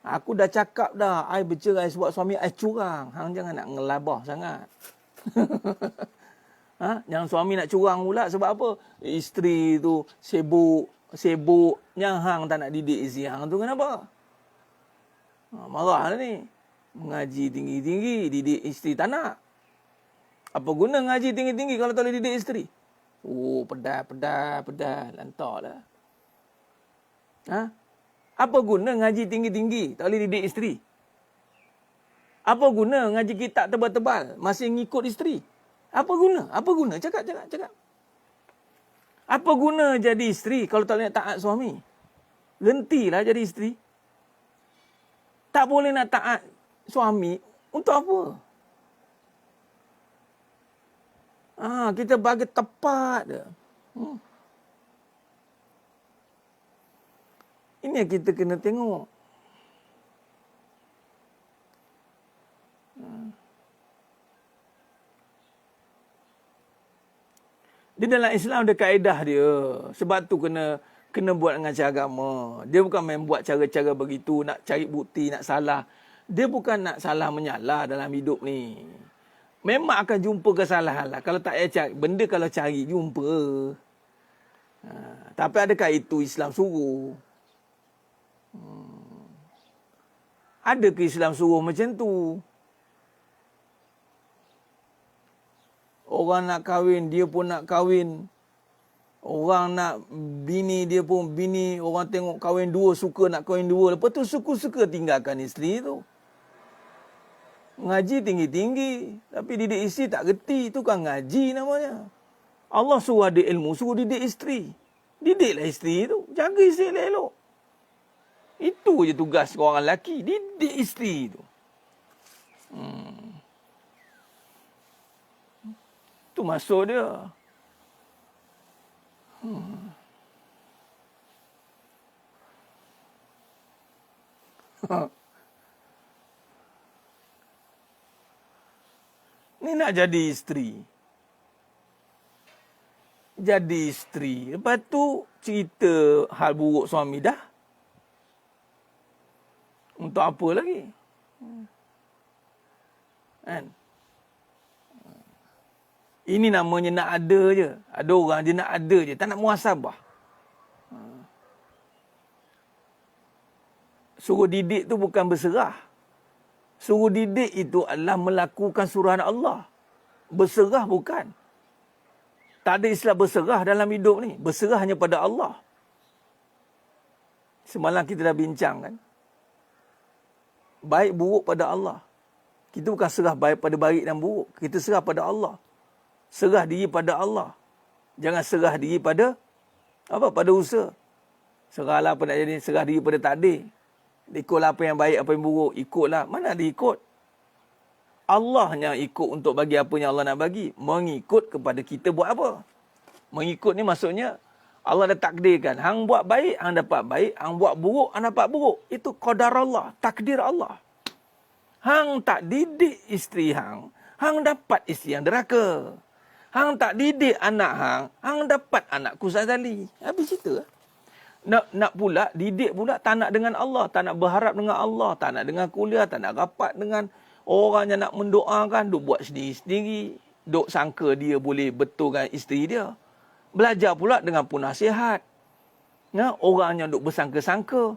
Aku dah cakap dah. I bercerai sebab suami I curang. Hang jangan nak ngelabah sangat. Yang suami nak curang pula sebab apa? Isteri tu sibuk. Yang hang tak nak didik isteri hang tu kenapa? Marah lah ni. Mengaji tinggi-tinggi, didik isteri tak nak. Apa guna ngaji tinggi-tinggi kalau tak boleh didik isteri? Pedal. Lantak lah. Apa guna ngaji tinggi-tinggi tak boleh didik isteri? Apa guna ngaji kitab tebal-tebal masih ngikut isteri? Apa guna? Cakap. Apa guna jadi isteri kalau tak boleh nak taat suami? Gentilah jadi isteri. Tak boleh nak taat suami untuk apa? Kita bagi tepat je. Ini yang kita kena tengok. Di dalam Islam ada kaedah dia. Sebab tu kena buat dengan cara agama. Dia bukan main buat cara-cara begitu, nak cari bukti, nak salah. Dia bukan nak salah menyalah dalam hidup ni. Memang akan jumpa kesalahan lah. Kalau tak payah cari, benda kalau cari, jumpa. Tapi adakah itu Islam suruh? Ada ke Islam suruh macam tu? Orang nak kahwin, dia pun nak kahwin. Orang nak bini, dia pun bini. Orang tengok kahwin dua, suka nak kahwin dua. Lepas tu suka-suka tinggalkan isteri tu. Ngaji tinggi-tinggi. Tapi didik isteri tak reti. Itu kan ngaji namanya. Allah suruh ada ilmu, suruh didik isteri. Didiklah isteri tu. Jaga isteri elok-elok. Itu je tugas orang lelaki. Didik isteri tu. Itu maksud dia. Ni nak jadi isteri. Jadi isteri. Lepas tu cerita hal buruk suami dah. Untuk apa lagi? Kan? Ini namanya nak ada je. Ada orang je nak ada je. Tak nak muhasabah. Suruh didik tu bukan berserah. Suruh didik itu adalah melakukan suruhan Allah. Berserah bukan. Tak ada istilah berserah dalam hidup ni. Berserah hanya pada Allah. Semalam kita dah bincang kan. Baik buruk pada Allah. Kita bukan serah baik pada baik dan buruk. Kita serah pada Allah. Serah diri pada Allah. Jangan serah diri pada pada usaha. Serahlah apa nak jadi, serah diri pada takdir. Ikutlah apa yang baik, apa yang buruk, ikutlah. Mana ada ikut? Allah yang ikut untuk bagi apa yang Allah nak bagi. Mengikut kepada kita buat apa. Mengikut ni maksudnya Allah dah takdirkan. Hang buat baik, hang dapat baik. Hang buat buruk, hang dapat buruk. Itu qadar Allah, takdir Allah. Hang tak didik isteri hang, hang dapat isteri yang deraka. Hang tak didik anak hang, hang dapat anak kusat tali. Habis cerita. Nak pula, didik pula tak nak dengan Allah. Tak nak berharap dengan Allah. Tak nak dengan kuliah. Tak nak rapat dengan orang yang nak mendoakan. Duk buat sendiri-sendiri. Duk sangka dia boleh betulkan isteri dia. Belajar pula dengan penasihat. Orang yang duk bersangka-sangka.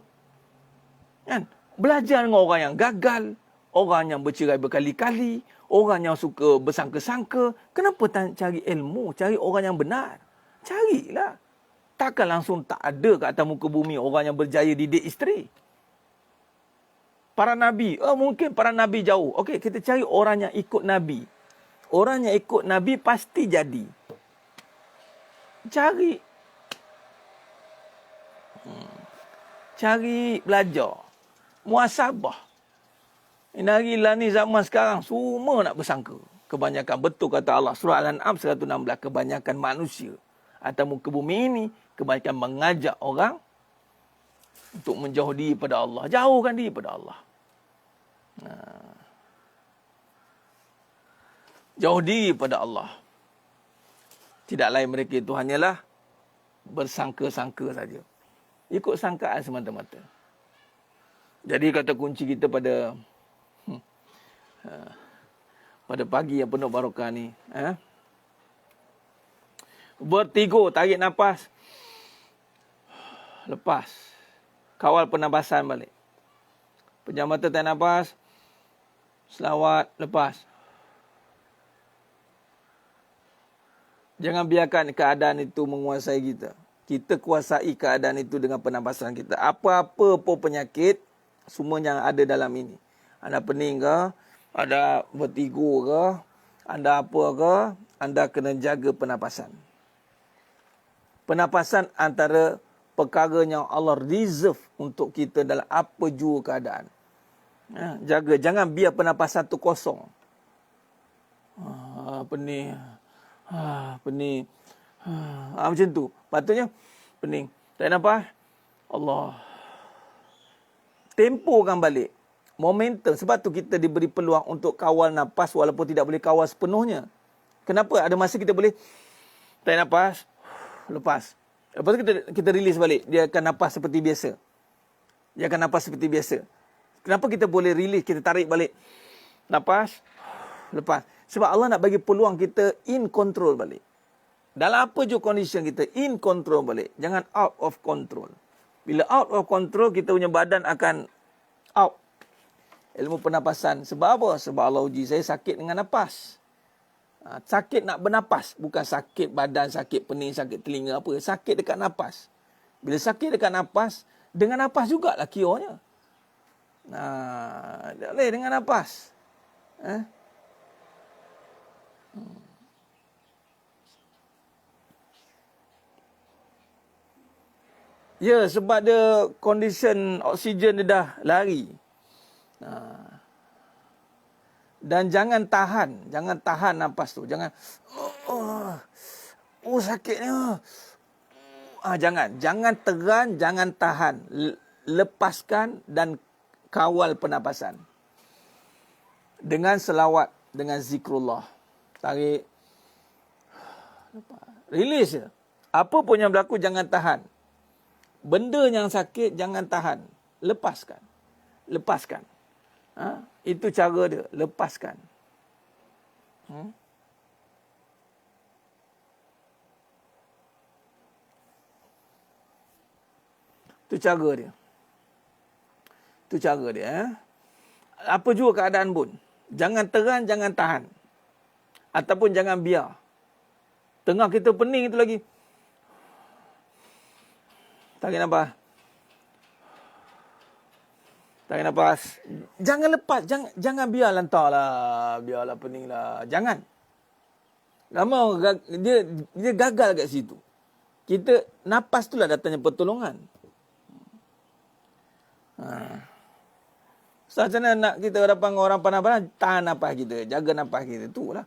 Kan? Belajar dengan orang yang gagal. Orang yang bercerai berkali-kali. Orang yang suka bersangka-sangka. Kenapa tak cari ilmu? Cari orang yang benar. Carilah. Takkan langsung tak ada kat atas muka bumi orang yang berjaya didik isteri. Para Nabi. Mungkin para Nabi jauh. Okey, kita cari orang yang ikut Nabi. Orang yang ikut Nabi pasti jadi. Cari. Cari belajar. Muasabah. Hari ni zaman sekarang semua nak bersangka. Kebanyakan, betul kata Allah. Surah Al-An'am 116. Kebanyakan manusia atas muka bumi ini, kebanyakan mengajak orang untuk menjauh diri pada Allah. Jauhkan diri pada Allah. Jauh diri pada Allah. Tidak lain mereka itu hanyalah bersangka-sangka saja. Ikut sangkaan semata-mata. Jadi kata kunci kita pada pagi yang penuh barakah ni, bertiga, tarik nafas, lepas, kawal pernafasan balik. Pejam mata, tarik nafas, selawat, lepas. Jangan biarkan keadaan itu menguasai kita. Kita kuasai keadaan itu dengan pernafasan kita. Apa-apa pun penyakit, semua yang ada dalam ini. Anda pening ke, anda vertigo ke, anda apa ke, anda kena jaga pernafasan. Pernafasan antara perkara yang Allah reserve untuk kita dalam apa jua keadaan. Jaga, jangan biar pernafasan tu kosong. Pening. Pening. Macam tu. Patutnya pening. Tarik nafas. Allah. Tempokan balik. Momentum. Sebab tu kita diberi peluang untuk kawal nafas walaupun tidak boleh kawal sepenuhnya. Kenapa? Ada masa kita boleh tarik nafas, lepas. Lepas tu kita release balik. Dia akan nafas seperti biasa. Dia akan nafas seperti biasa. Kenapa kita boleh release, kita tarik balik nafas, lepas? Sebab Allah nak bagi peluang kita in control balik. Dalam apa je condition kita, in control balik. Jangan out of control. Bila out of control, kita punya badan akan out. Ilmu pernafasan. Sebab apa? Sebab Allah uji saya sakit dengan nafas. Sakit nak bernapas. Bukan sakit badan, sakit pening, sakit telinga apa. Sakit dekat nafas. Bila sakit dekat nafas, dengan nafas jugalah cure-nya. Tak boleh dengan nafas. Ya, sebab dia condition oksigen dia dah lari. Dan jangan tahan nafas tu. Jangan sakitnya. Jangan teran, jangan tahan. Lepaskan dan kawal pernafasan. Dengan selawat, dengan zikrullah. Tarik. Release je. Apa pun yang berlaku, jangan tahan. Benda yang sakit, jangan tahan. Lepaskan. Lepaskan. Itu cara dia. Lepaskan. Itu cara dia. Itu cara dia. Apa juga keadaan pun. Jangan teran, jangan tahan. Ataupun jangan biar. Tengah kita pening itu lagi. Tarik nafas. Tarik nafas. Jangan lepas. Jangan biar lantarlah. Biarlah pening lah. Jangan. Lama dia gagal kat situ. Kita, nafas itulah datangnya pertolongan. So, macam mana nak kita dapat orang pandang-pandang, tahan nafas kita. Jaga nafas kita. Itulah.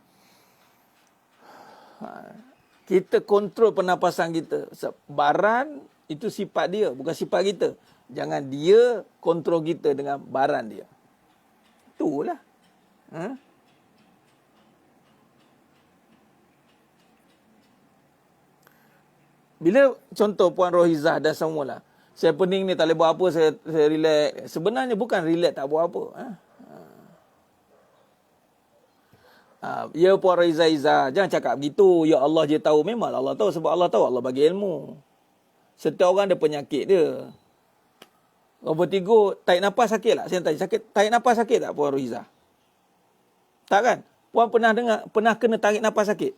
Kita kontrol pernafasan kita. Baran itu sifat dia, bukan sifat kita. Jangan dia kontrol kita dengan baran dia. Itulah. Bila contoh Puan Rohizah dan semualah, saya pening ni tak boleh buat apa, saya relax. Sebenarnya bukan relax tak buat apa. Ya Puan Rohizah, jangan cakap begitu. Ya Allah je tahu. Memang Allah tahu, sebab Allah tahu, Allah bagi ilmu. Setiap orang ada penyakit dia. Nombor 3, tarik nafas sakit tak? Saya tanya, tarik nafas sakit tak Puan Rohizah? Tak kan? Puan pernah kena tarik nafas sakit?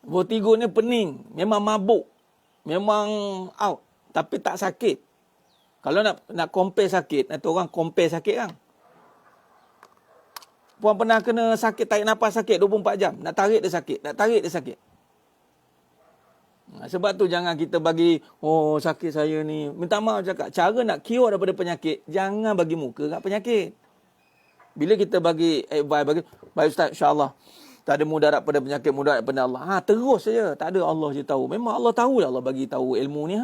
Nombor 3 ni pening. Memang mabuk. Memang out. Tapi tak sakit. Kalau nak compare sakit, nanti orang compare sakit kan. Puan pernah kena sakit, tarik nafas sakit 24 jam. Nak tarik dia sakit, nak tarik dia sakit. Sebab tu jangan kita bagi, oh sakit saya ni. Minta maaf cakap, cara nak cure daripada penyakit, jangan bagi muka kat penyakit. Bila kita bagi advice, baik Ustaz, insyaAllah. Tak ada mudarat pada penyakit, mudarat pada Allah. Terus saja. Tak ada, Allah je tahu. Memang Allah tahu lah, Allah bagi tahu ilmu ni.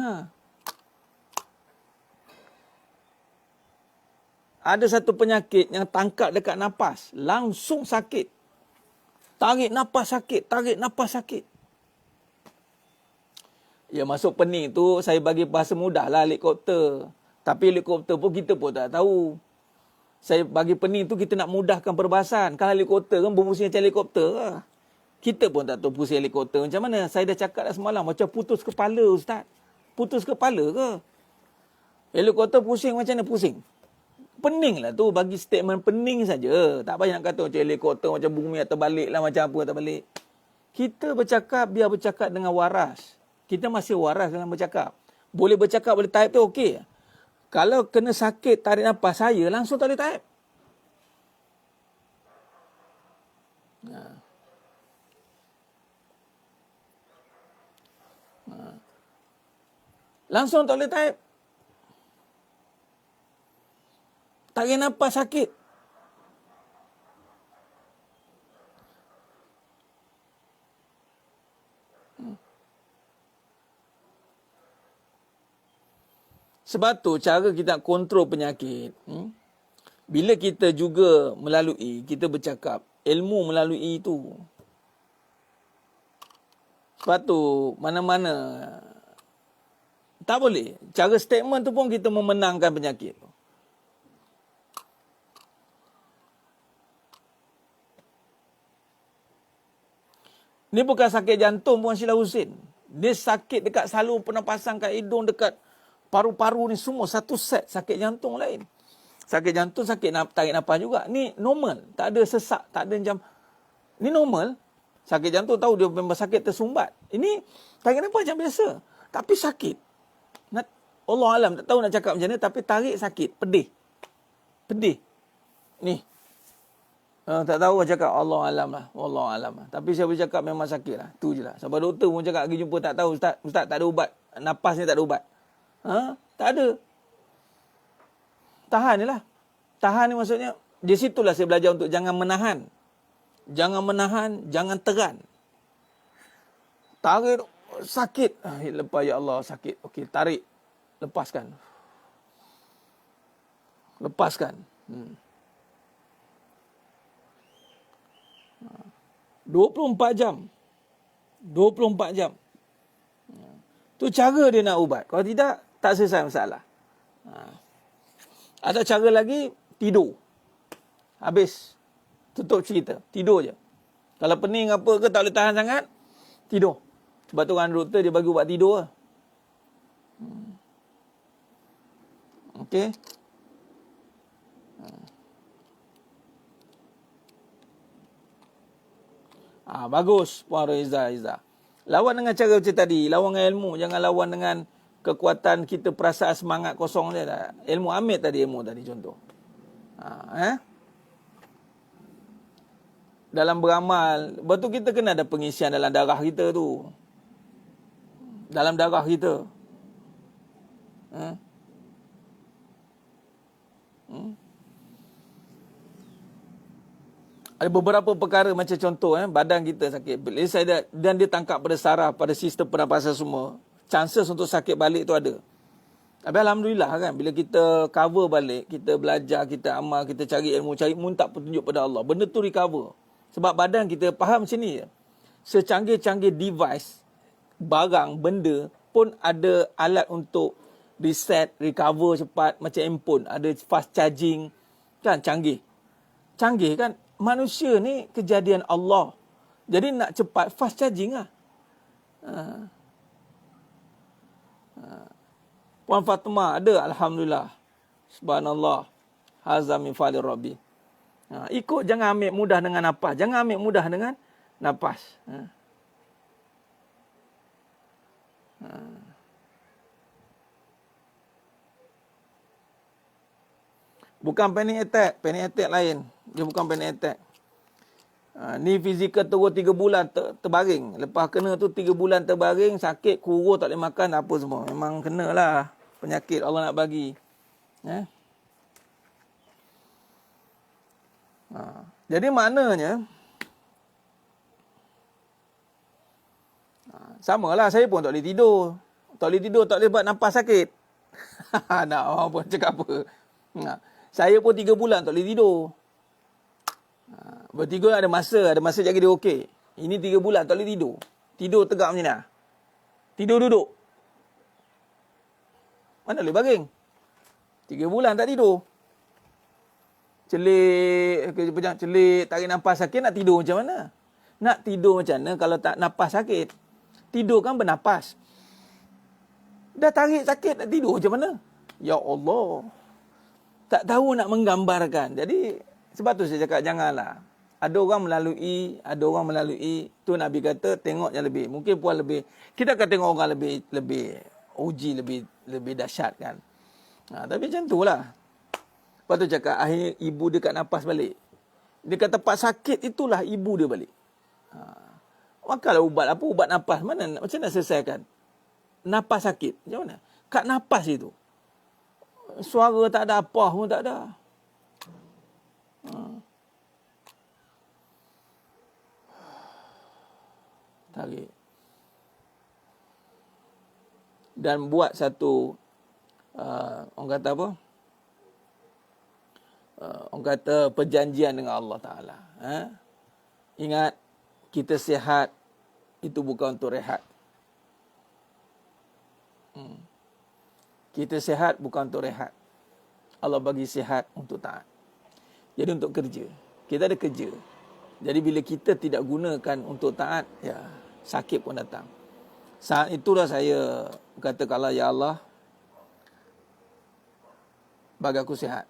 Ada satu penyakit yang tangkap dekat nafas. Langsung sakit. Tarik nafas sakit. Tarik nafas sakit. Ya, masuk pening tu, saya bagi bahasa mudah lah, helikopter. Tapi helikopter pun kita pun tak tahu. Saya bagi pening tu, kita nak mudahkan perbahasan. Kalau helikopter kan berpusing macam helikopter lah. Kita pun tak tahu pusing helikopter macam mana. Saya dah cakap dah semalam, macam putus kepala Ustaz. Putus kepala ke? Helikopter pusing macam mana pusing? Pening lah tu, bagi statement pening saja. Tak payah nak kata macam helikopter, macam bumi atau balik lah, macam apa tak balik. Kita bercakap, biar bercakap dengan waras. Kita masih waras dalam bercakap. Boleh bercakap, boleh type tu okey. Kalau kena sakit tarik nafas saya, langsung tak boleh type. Langsung tak boleh type. Tarik nafas sakit. Sebab tu cara kita nak kontrol penyakit. Bila kita juga melalui, kita bercakap, ilmu melalui itu. Sebab tu mana-mana tak boleh. Cara statement tu pun kita memenangkan penyakit. Ni bukan sakit jantung Puan Sheila Husin. Dia sakit dekat saluran pernafasan, kat hidung, dekat paru-paru ni semua. Satu set sakit jantung lain. Sakit jantung, sakit tarik nafas juga. Ni normal. Tak ada sesak. Tak ada macam. Ni normal. Sakit jantung tahu dia memang sakit tersumbat. Ini tarik nafas macam biasa. Tapi sakit. Allah Alam tak tahu nak cakap macam mana. Tapi tarik sakit. Pedih. Pedih. Ni. Tak tahu cakap Allah Alam lah. Allah Alam lah. Tapi saya boleh cakap memang sakit lah. Tu je lah. Sampai doktor pun cakap pergi jumpa tak tahu. Ustaz tak ada ubat. Nafas ni tak ada ubat. Tak ada. Tahan je lah. Tahan ni maksudnya, di situlah saya belajar untuk jangan menahan. Jangan menahan, jangan teran. Tarik, sakit. Lepas ya Allah, sakit. Okey, tarik. Lepaskan. Lepaskan. 24 jam. 24 jam. Tu cara dia nak ubat. Kalau tidak, tak selesai masalah. Ada cara lagi, tidur. Habis. Tutup cerita. Tidur je. Kalau pening apa ke, tak boleh tahan sangat, tidur. Sebab tu orang doktor dia bagi ubat tidur lah. Okey. Bagus Puan Reza. Lawan dengan cara macam tadi. Lawan dengan ilmu. Jangan lawan dengan kekuatan kita, perasaan semangat kosong je. Ilmu ambil tadi, ilmu tadi contoh. Dalam beramal, betul kita kena ada pengisian dalam darah kita tu. Dalam darah kita. Ada beberapa perkara macam contoh, badan kita sakit. Dan dia tangkap pada saraf, pada sistem pernafasan semua. Chances untuk sakit balik tu ada. Tapi Alhamdulillah kan, bila kita cover balik, kita belajar, kita amal, kita cari ilmu, cari minta petunjuk pada Allah. Benda tu recover. Sebab badan kita faham macam ni je. Secanggih-canggih device, barang, benda pun ada alat untuk reset, recover cepat. Macam handphone, ada fast charging. Kan canggih. Canggih kan. Manusia ni kejadian Allah. Jadi nak cepat, fast charging lah. Puan Fatimah ada, Alhamdulillah. Subhanallah. Hazza min fadli Rabbi. Ikut, jangan ambil mudah dengan nafas. Jangan ambil mudah dengan nafas. Bukan panic attack. Panic attack lain. Dia bukan panic attack. Ni fizikal terus 3 bulan terbaring. Lepas kena tu 3 bulan terbaring, sakit, kurus, tak boleh makan, apa semua. Memang kenalah penyakit Allah nak bagi. Jadi maknanya, samalah saya pun tak boleh tidur. Tak boleh tidur, tak boleh buat nafas sakit. Nak orang pun cakap apa. Saya pun 3 bulan tak boleh tidur. Bertiga ada masa jaga dia okey. Ini 3 bulan tak boleh tidur. Tidur tegak macam ni. Tidur duduk. Mana boleh baring? 3 bulan tak tidur. Celik, tarik nafas sakit, nak tidur macam mana? Nak tidur macam mana kalau tak nafas sakit? Tidur kan bernafas. Dah tarik sakit, nak tidur macam mana? Ya Allah. Tak tahu nak menggambarkan. Jadi, sebab tu saya cakap janganlah. Ada orang melalui. Tu Nabi kata, tengok yang lebih. Mungkin puan lebih. Kita akan tengok orang lebih uji, lebih dahsyat kan. Tapi macam tu lah. Lepas tu cakap, akhirnya ibu dia kat nafas balik. Dia kata tempat sakit itulah ibu dia balik. Makalah ubat apa? Ubat nafas. Macam nak selesaikan? Nafas sakit. Macam mana? Kat nafas itu. Suara tak ada, apa pun tak ada. Tarik. Dan buat satu, orang kata apa? Orang kata perjanjian dengan Allah Ta'ala. Ingat, kita sihat, itu bukan untuk rehat. Kita sihat bukan untuk rehat. Allah bagi sihat untuk taat. Jadi untuk kerja. Kita ada kerja. Jadi bila kita tidak gunakan untuk taat, ya sakit pun datang. Saat itulah saya kata kalau ya Allah, bagi aku sihat.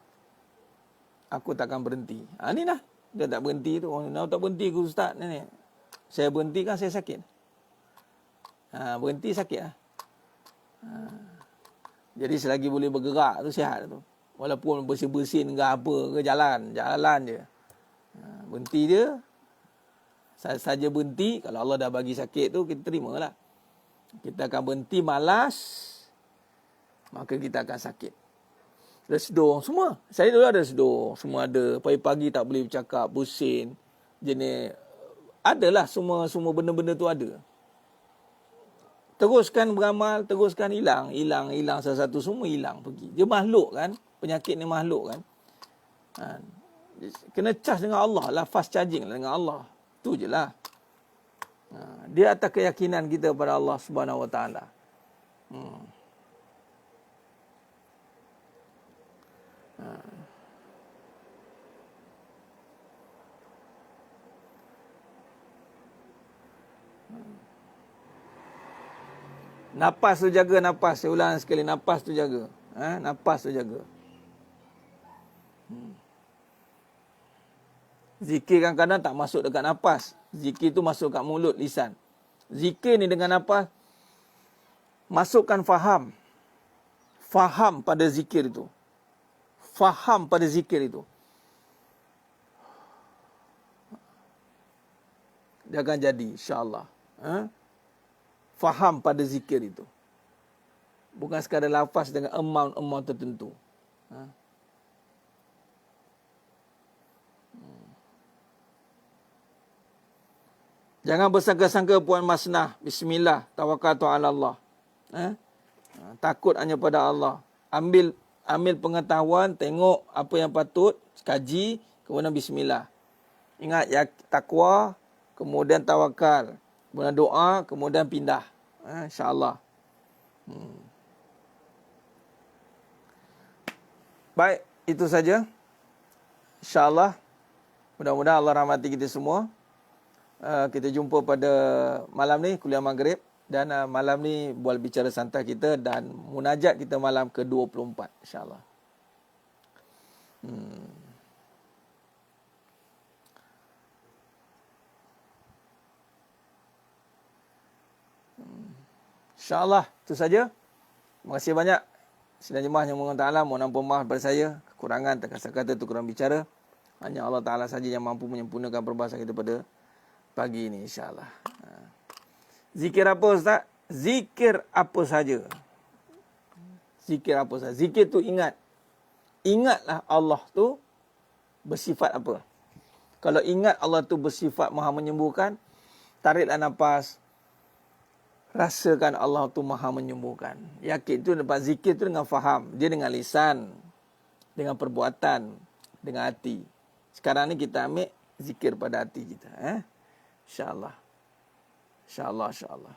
Aku takkan berhenti. Ni lah. Dia tak berhenti tu. Orang tak berhenti ke Ustaz ni. Saya berhenti kan saya sakit. Berhenti sakit lah. Jadi selagi boleh bergerak tu sihat tu. Walaupun bersin-bersin ke apa ke jalan je. Berhenti je. Saja berhenti. Kalau Allah dah bagi sakit tu, kita terimalah. Kita akan berhenti malas. Maka kita akan sakit. Ada sedung semua. Saya dulu ada sedung. Semua ada. Pagi-pagi tak boleh bercakap. Bersin. Jenis. Adalah semua benda-benda tu ada. Teruskan beramal, teruskan hilang. Hilang satu semua hilang pergi. Dia makhluk kan. Penyakit ni makhluk kan. Kena charge dengan Allah lah. Fast charging lah dengan Allah. Tu je lah. Dia atas keyakinan kita pada Allah Subhanahu Wa Taala. Nafas tu jaga nafas. Saya ulang sekali. Nafas tu jaga. Nafas tu jaga. Zikir kadang-kadang tak masuk dekat nafas. Zikir tu masuk kat mulut, lisan. Zikir ni dengan nafas. Masukkan faham. Faham pada zikir itu. Faham pada zikir itu. Dia akan jadi, insyaAllah. Faham pada zikir itu. Bukan sekadar lafaz dengan amount tertentu. Jangan bersangka-sangka Puan Masnah. Bismillah. Tawakkaltu ala Allah. Takut hanya pada Allah. Ambil pengetahuan. Tengok apa yang patut. Kaji. Kemudian bismillah. Ingat ya, takwa. Kemudian tawakal. Kemudian doa. Kemudian pindah. InsyaAllah. Baik. Itu saja. InsyaAllah. Mudah-mudahan Allah rahmati kita semua. Kita jumpa pada malam ni kuliah maghrib dan malam ni bual bicara santai kita dan munajat kita malam ke-24 insya-Allah. InsyaAllah itu saja. Terima kasih banyak. Sidang jemaah yang mohon Ta'ala mohon ampun maaf pada saya. kekurangan, terkasar kata, terkurang bicara. Hanya Allah Ta'ala saja yang mampu menyempurnakan perbahasan kita pada pagi ini, insyaAllah. Zikir apa, Ustaz? Zikir apa saja. Zikir apa saja. Zikir tu ingat. Ingatlah Allah tu bersifat apa. Kalau ingat Allah tu bersifat maha menyembuhkan, tariklah nafas. Rasakan Allah tu maha menyembuhkan. Yakin tu dapat zikir tu dengan faham. Dia dengan lisan, dengan perbuatan, dengan hati. Sekarang ni kita ambil zikir pada hati kita. InsyaAllah. InsyaAllah, insyaAllah.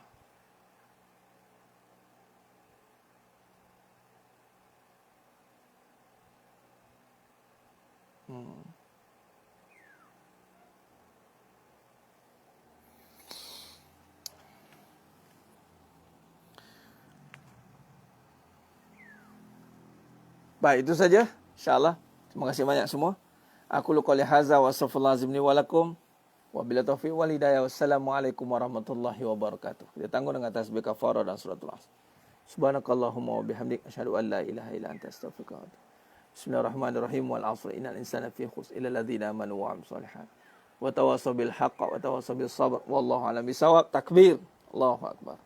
Baik, itu saja. InsyaAllah. Terima kasih banyak semua. Aku qouli hadza wa astaghfirullahalazim li wa lakum. Wabillahi taufiq wal hidayah. Wassalamualaikum warahmatullahi wabarakatuh. Kita tangguh dengan tasbih kafarah dan suratul Asr. Subhanakallahumma wa bihamdik asyhadu an la ilaha illa anta astaghfiruka wa atubu. Bismillahirrahmanirrahim. Wal 'asr innal insana fi khusr illa alladziina aamanu wa 'amilus shalihaat. Wa tawassaw bil haqq wa tawassaw bis sabr. Wallahu a'lam bisawab. Takbir. Allahu akbar.